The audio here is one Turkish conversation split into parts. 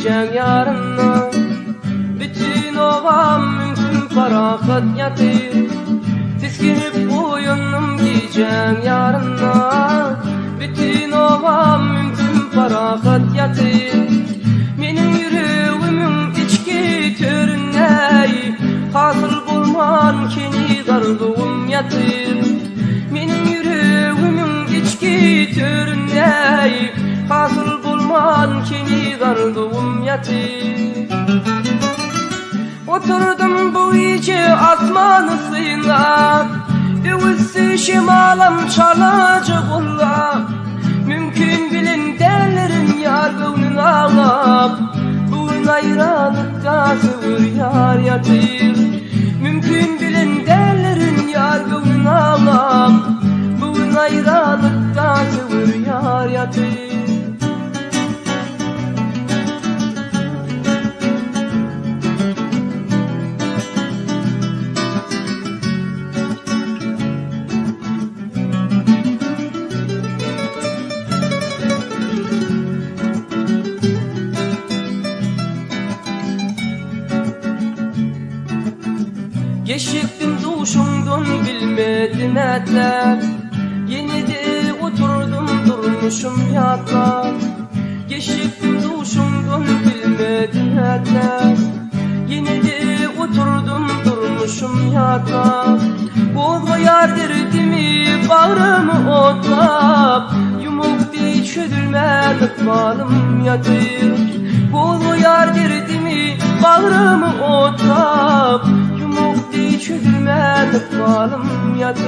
giyeceğim yarına. Bütün ovam mümkün farahat yatır. Tiskinip boyunum giyeceğim yarına. Bütün ovam mümkün farahat yatır. Menin yüreğimin içki törüney, hasıl bulman keni darlığım yatır. Menin yüreğimin içki törüney, hasıl bulman keni darlığım yatır. Oturdum bu gece asmanı sıyla, üvüsü şimalam çalacak ola. Mümkün bilin derlerin yar gönlün ağlap, bu ayranlıkta sıvır yar yatır. Mümkün bilin derlerin yar gönlün ağlap, bu ayranlıkta sıvır yar yatır. Geçiktim duşumdan bilmedim etler, yine de oturdum durmuşum yatlar. Geçiktim duşumdan bilmedim etler, yine de oturdum durmuşum yatlar. Bozma yar derdimi bağrımı otlap, yumuk değil çözülmez ıkmalım yatır. Bozma yar derdimi bağrımı otlap, çözülmez ıkmalım yatır.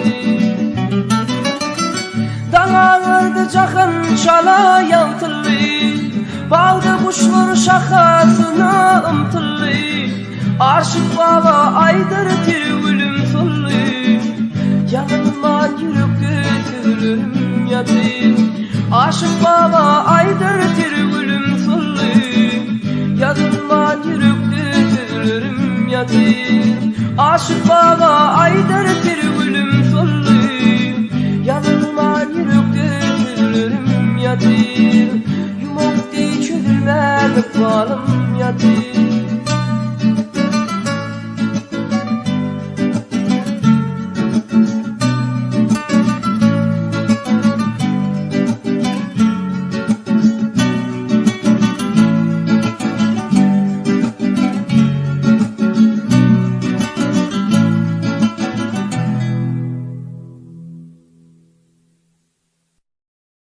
Dağlarda cakın çala yaltırlı, bağda kuşlar şakasına ımtırlı. Aşık baba aydır tirgülüm sırlı, yanıma yürekte sürülürüm yatır. Aşık baba aydır tirgülüm sırlı, yanıma yürekte sürülürüm yatır. Aşık baba aydır tirgülüm sırlı, yanıma yürekte sürülürüm yatır. Yumuk değil çözülmez ıkmalım yatır.